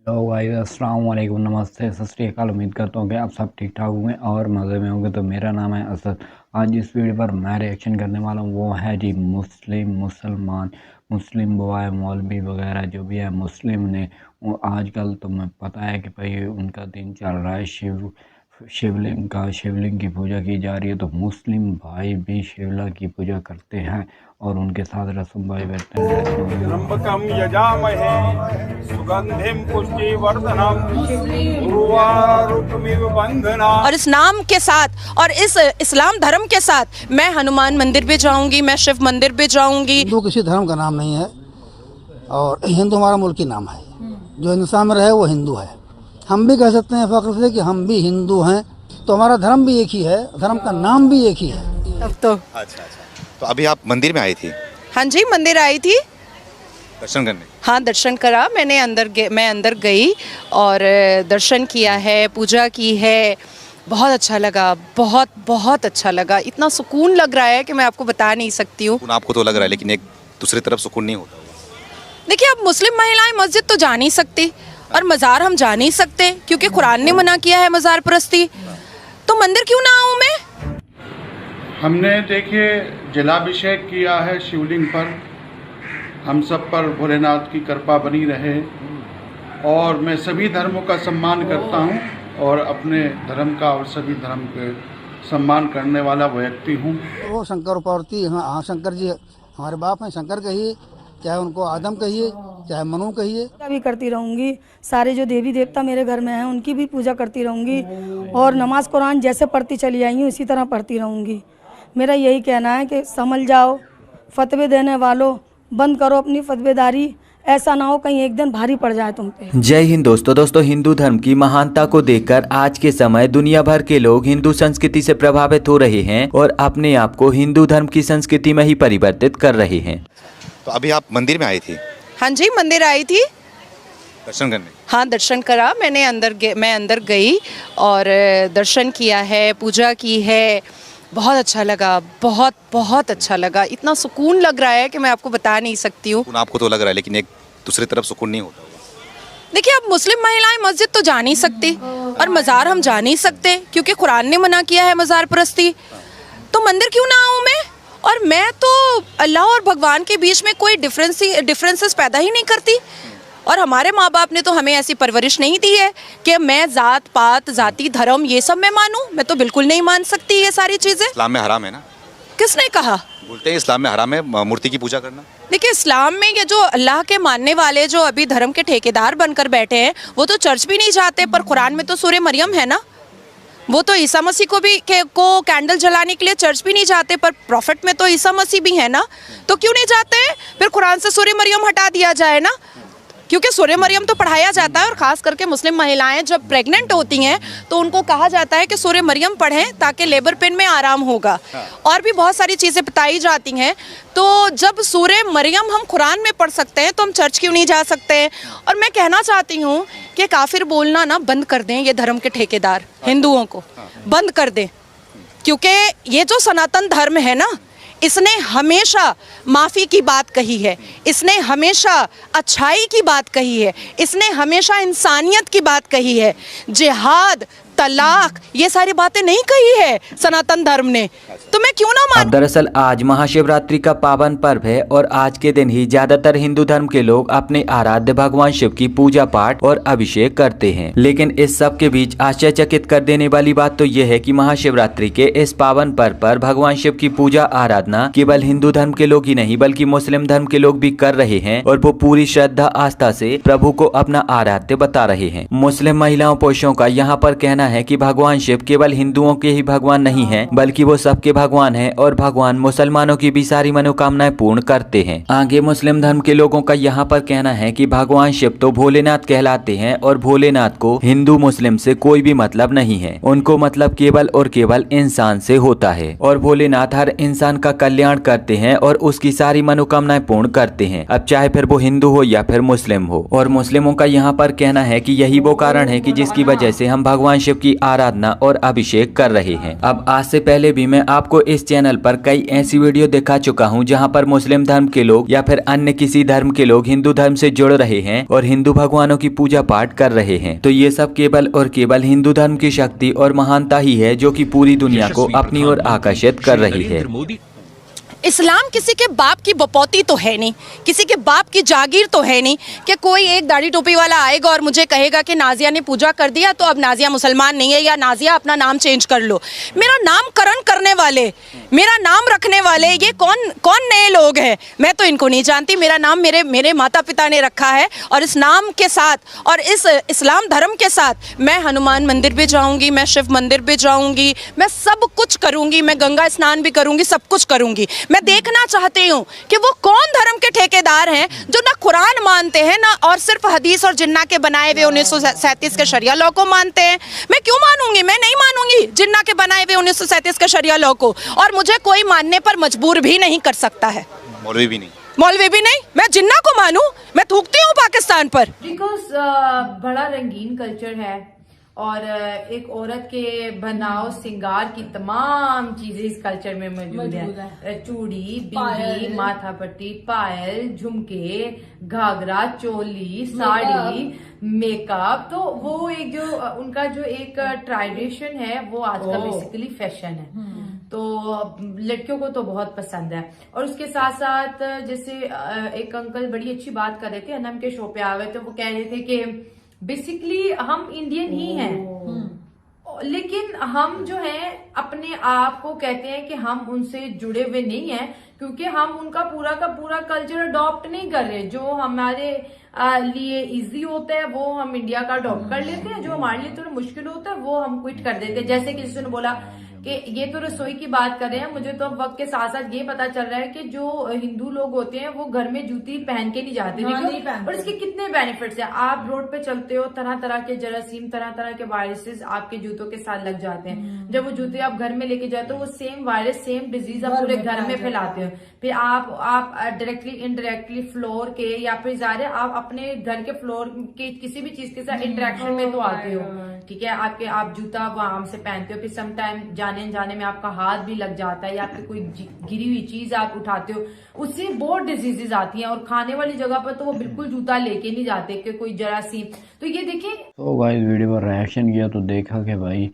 Hello guys, अस्सलाम वालेकुम, नमस्ते, सत श्री अकाल। उम्मीद करता हूँ कि आप सब ठीक ठाक होंगे और मज़े में होंगे। तो मेरा नाम है असद। आज इस वीडियो पर मैं रिएक्शन करने वाला हूँ वो है जी मुसलमान मुस्लिम बॉय मौलवी वगैरह जो भी है मुस्लिम ने वो आजकल तुम्हें पता है कि भाई उनका दिन चल रहा है शिवलिंग की पूजा की जा रही है। तो मुस्लिम भाई भी शिवला की पूजा करते हैं और उनके साथ रस्म भाई बैठते हैं। त्र्यंबकं यजामहे सुगंधिं पुष्टिवर्धनम् उर्वारुकमिव बन्धनात्। और इस नाम के साथ और इस इस्लाम धर्म के साथ मैं हनुमान मंदिर भी जाऊंगी, मैं शिव मंदिर भी जाऊंगी। हिंदू किसी धर्म का नाम नहीं है और हिंदू हमारा मुल्की नाम है। जो हिंदुस्तान में रहे वो हिंदू है। हम भी कह सकते हैं फख्र से कि हम भी हिंदू हैं। तो हमारा धर्म भी एक ही है, धर्म का नाम भी एक ही है। अब तो अच्छा। तो अभी आप मंदिर में आई थी? हाँ जी, मंदिर आई थी दर्शन करने? हाँ, दर्शन करा मैंने। मैं अंदर गई और दर्शन किया है, पूजा की है। बहुत अच्छा लगा, बहुत बहुत अच्छा लगा। इतना सुकून लग रहा है कि मैं आपको बता नहीं सकती हूँ। आपको तो लग रहा है, लेकिन एक दूसरी तरफ सुकून नहीं होता। देखिए, अब मुस्लिम महिलाएं मस्जिद तो जा नहीं सकती और मज़ार हम जा नहीं सकते क्योंकि कुरान ने मना किया है मज़ार परस्ती। तो मंदिर क्यों ना आऊँ मैं? हमने देखिए जलाभिषेक किया है शिवलिंग पर। हम सब पर भोलेनाथ की कृपा बनी रहे और मैं सभी धर्मों का सम्मान करता हूं और अपने धर्म का और सभी धर्म के सम्मान करने वाला व्यक्ति हूं। वो शंकर पार्वती, हाँ शंकर जी हमारे बाप हैं। शंकर कहिए, चाहे उनको आदम कहिए, चाहे मनु कहिए। पूजा भी करती रहूँगी। सारे जो देवी देवता मेरे घर में हैं उनकी भी पूजा करती रहूँगी और नमाज कुरान जैसे पढ़ती चली आई हूँ इसी तरह पढ़ती रहूँगी। मेरा यही कहना है कि समझ जाओ, फतवे देने वालों बंद करो अपनी फतवेदारी। ऐसा ना हो कहीं एक दिन भारी पड़ जाए तुम पे। जय हिंद दोस्तों, हिंदू धर्म की महानता को देखकर आज के समय दुनिया भर के लोग हिंदू संस्कृति से प्रभावित हो रहे हैं और अपने आप को हिंदू धर्म की संस्कृति में ही परिवर्तित कर रहे हैं। तो अभी आप मंदिर में आई थी? हाँ जी, मंदिर आई थी दर्शन करने? हाँ, दर्शन करा मैंने। मैं अंदर गई और दर्शन किया है, पूजा की है। बहुत अच्छा लगा, बहुत बहुत अच्छा लगा। इतना सुकून लग रहा है कि मैं आपको बता नहीं सकती हूँ। आपको तो लग रहा है, लेकिन एक दूसरी तरफ सुकून नहीं होता। देखिए, अब मुस्लिम महिलाएं मस्जिद तो जा नहीं सकती और मज़ार हम जा नहीं सकते क्योंकि कुरान ने मना किया है मज़ार परस्ती। तो मंदिर क्यों ना आऊँ मैं? और मैं तो अल्लाह और भगवान के बीच में कोई डिफरेंसेस पैदा ही नहीं करती। और हमारे माँ बाप ने तो हमें ऐसी परवरिश नहीं दी है कि मैं जात पात जाति धर्म ये सब मैं मानूं। मैं तो बिल्कुल नहीं मान सकती ये सारी चीज़ें। इस्लाम में हराम है ना? किसने कहा? बोलते हैं इस्लाम में हराम है मूर्ति की पूजा करना। देखिए, इस्लाम में ये जो अल्लाह के मानने वाले जो अभी धर्म के ठेकेदार बनकर बैठे हैं वो तो चर्च भी नहीं जाते। पर कुरान में तो सूरह मरियम है ना, वो तो ईसा मसीह को कैंडल जलाने के लिए चर्च भी नहीं जाते। पर प्रॉफिट में तो ईसा मसीह भी है ना, तो क्यों नहीं जाते? फिर कुरान से सूरह मरियम हटा दिया जाए ना, क्योंकि सूरह मरियम तो पढ़ाया जाता है। और ख़ास करके मुस्लिम महिलाएं जब प्रेग्नेंट होती हैं तो उनको कहा जाता है कि सूरह मरियम पढ़ें ताकि लेबर पेन में आराम होगा। और भी बहुत सारी चीज़ें बताई जाती हैं। तो जब सूरह मरियम हम कुरान में पढ़ सकते हैं तो हम चर्च क्यों नहीं जा सकते हैं? और मैं कहना चाहती हूँ कि काफिर बोलना ना बंद कर दें ये धर्म के ठेकेदार, हिंदुओं को बंद कर दें। क्योंकि ये जो सनातन धर्म है ना, इसने हमेशा माफ़ी की बात कही है, इसने हमेशा अच्छाई की बात कही है, इसने हमेशा इंसानियत की बात कही है। जिहाद, तलाक ये सारी बातें नहीं कही है सनातन धर्म ने। तो मैं क्यों ना मान? दरअसल आज महाशिवरात्रि का पावन पर्व है और आज के दिन ही ज्यादातर हिंदू धर्म के लोग अपने आराध्य भगवान शिव की पूजा पाठ और अभिषेक करते हैं। लेकिन इस सब के बीच आश्चर्यचकित कर देने वाली बात तो यह है कि महाशिवरात्रि के इस पावन पर्व पर भगवान शिव की पूजा आराधना केवल हिंदू धर्म के लोग ही नहीं बल्कि मुस्लिम धर्म के लोग भी कर रहे हैं और वो पूरी श्रद्धा आस्था से प्रभु को अपना आराध्य बता रहे हैं। मुस्लिम महिलाओं पुरुषों का यहाँ पर कहना है कि भगवान शिव केवल हिंदुओं के ही भगवान नहीं हैं बल्कि वो सबके भगवान हैं और भगवान मुसलमानों की भी सारी मनोकामनाएं पूर्ण करते हैं। आगे मुस्लिम धर्म के लोगों का यहाँ पर कहना है कि भगवान शिव तो भोलेनाथ कहलाते हैं और भोलेनाथ को हिंदू मुस्लिम से कोई भी मतलब नहीं है। उनको मतलब केवल और केवल इंसान से होता है और भोलेनाथ हर इंसान का कल्याण करते हैं और उसकी सारी मनोकामनाएं पूर्ण करते हैं, अब चाहे फिर वो हिंदू हो या फिर मुस्लिम हो। और मुस्लिमों का यहाँ पर कहना है कि यही वो कारण है कि जिसकी वजह से हम भगवान शिव की आराधना और अभिषेक कर रहे हैं। अब आज से पहले भी मैं आपको इस चैनल पर कई ऐसी वीडियो दिखा चुका हूं जहां पर मुस्लिम धर्म के लोग या फिर अन्य किसी धर्म के लोग हिंदू धर्म से जुड़ रहे हैं और हिंदू भगवानों की पूजा पाठ कर रहे हैं। तो ये सब केवल और केवल हिंदू धर्म की शक्ति और महानता ही है जो कि पूरी दुनिया को अपनी ओर आकर्षित कर रही है। इस्लाम किसी के बाप की बपौती तो है नहीं, किसी के बाप की जागीर तो है नहीं कि कोई एक दाढ़ी टोपी वाला आएगा और मुझे कहेगा कि नाजिया ने पूजा कर दिया तो अब नाजिया मुसलमान नहीं है या नाजिया अपना नाम चेंज कर लो। मेरा नामकरण करने वाले, मेरा नाम रखने वाले ये कौन कौन नए लोग हैं? मैं तो इनको नहीं जानती। मेरा नाम मेरे माता पिता ने रखा है और इस नाम के साथ और इस इस्लाम धर्म के साथ मैं हनुमान मंदिर भी जाऊँगी, मैं शिव मंदिर भी जाऊँगी, मैं सब कुछ करूँगी, मैं गंगा स्नान भी करूँगी, सब कुछ करूँगी। मैं देखना चाहती हूँ कि वो कौन धर्म के ठेकेदार हैं जो ना कुरान मानते हैं ना और सिर्फ हदीस और जिन्ना के बनाए हुए 1937 के शरिया लॉ को मानते हैं। मैं क्यों मानूंगी? मैं नहीं मानूंगी जिन्ना के बनाए हुए 1937 के शरिया लॉ को, और मुझे कोई मानने पर मजबूर भी नहीं कर सकता है। मौलवी भी नहीं, मौलवी भी नहीं। मैं जिन्ना को मानूं? मैं थूकती हूँ पाकिस्तान पर। बिकॉज बड़ा रंगीन कल्चर है और एक औरत के बनाव सिंगार की तमाम चीजें इस कल्चर में मौजूद है। चूड़ी, बिंदी, माथा पट्टी, पायल, झुमके, घाघरा, चोली, साड़ी, मेकअप। तो वो एक जो उनका जो एक ट्रेडिशन है वो आज का बेसिकली फैशन है। तो लड़कियों को तो बहुत पसंद है। और उसके साथ साथ जैसे एक अंकल बड़ी अच्छी बात कर रहे थे, अनम के शो पे आ गए थे, वो कह रहे थे कि बेसिकली हम इंडियन ही हैं, लेकिन हम जो है अपने आप को कहते हैं कि हम उनसे जुड़े हुए नहीं हैं क्योंकि हम उनका पूरा का पूरा कल्चर अडॉप्ट नहीं कर रहे। जो हमारे लिए इजी होता है वो हम इंडिया का अडॉप्ट कर लेते हैं, जो हमारे लिए थोड़ा मुश्किल होता है वो हम क्विट कर देते हैं। जैसे कि जिसने बोला कि ये तो रसोई की बात कर रहे हैं, मुझे तो अब वक्त के साथ साथ ये पता चल रहा है कि जो हिंदू लोग होते हैं वो घर में जूती पहन के नहीं जाते, और इसके कितने बेनिफिट्स हैं। आप रोड पे चलते हो, तरह तरह के जरासीम, तरह तरह के वायरसेस आपके जूतों के साथ लग जाते हैं। जब वो जूते आप घर में लेके जाते हो वो सेम वायरस, सेम डिजीज आप पूरे घर में फैलाते हो। फिर आप डायरेक्टली इनडायरेक्टली फ्लोर के या फिर ज़ाहिर आप अपने घर के फ्लोर के किसी भी चीज के साथ इंटरेक्शन में तो आते हो, ठीक है। आप जूता आराम से पहनते हो, फिर समटाइम जाने में आपका हाथ भी लग जाता है या फिर कोई गिरी हुई चीज आप उठाते हो, उससे बहुत डिजीजेज आती हैं। और खाने वाली जगह पर तो वो बिल्कुल जूता लेके नहीं जाते कि कोई जरासीम। तो ये देखिए, तो गाइस वीडियो पर रिएक्शन किया तो देखा कि भाई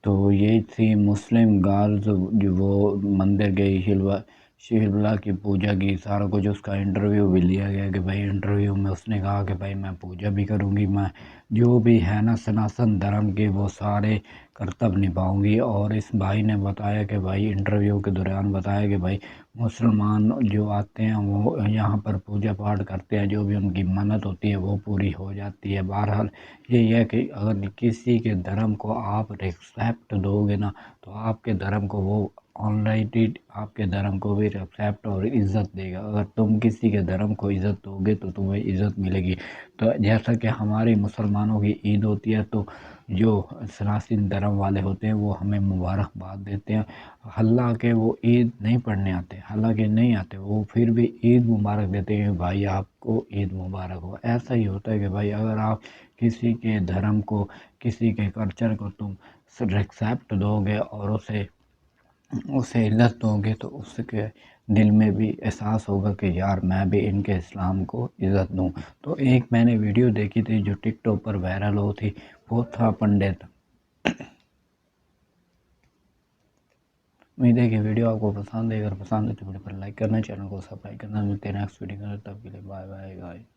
तो ये थी मुस्लिम गर्ल्स जो वो मंदिर गई, शिवला की पूजा की, सारा कुछ। उसका इंटरव्यू भी लिया गया कि भाई इंटरव्यू में उसने कहा कि भाई मैं पूजा भी करूंगी, मैं जो भी है ना सनातन धर्म के वो सारे कर्तव्य निभाऊंगी। और इस भाई ने बताया कि भाई इंटरव्यू के दौरान बताया कि भाई मुसलमान जो आते हैं वो यहाँ पर पूजा पाठ करते हैं, जो भी उनकी मन्नत होती है वो पूरी हो जाती है। बहरहाल ये है कि अगर किसी के धर्म को आप रिस्पेक्ट दोगे ना तो आपके धर्म को वो ऑलरेडी आपके धर्म को भी रिस्पेक्ट और इज़्ज़त देगा। अगर तुम किसी के धर्म को इज़्ज़त दोगे तो तुम्हें इज़्ज़त मिलेगी। तो जैसा कि हमारे मुसलमानों की ईद होती है तो जो सनातन धर्म वाले होते हैं वो हमें मुबारकबाद देते हैं। हालांकि वो ईद नहीं पढ़ने आते, हालांकि नहीं आते, वो फिर भी ईद मुबारक देते हैं, भाई आपको ईद मुबारक हो। ऐसा ही होता है कि भाई अगर आप किसी के धर्म को, किसी के कल्चर को तुम रिस्पेक्ट दोगे और उसे इज्जत दोगे तो उसके दिल में भी एहसास होगा कि यार मैं भी इनके इस्लाम को इज़्ज़त दूँ। तो एक मैंने वीडियो देखी थी जो टिकटॉक पर वायरल हो थी, वो था पंडित। उम्मीद है कि वीडियो आपको पसंद है। अगर पसंद है तो वीडियो पर लाइक करना, चैनल को सब्सक्राइब करना। मिलते हैं नेक्स्ट वीडियो में, तब के लिए बाय बाय गाइस।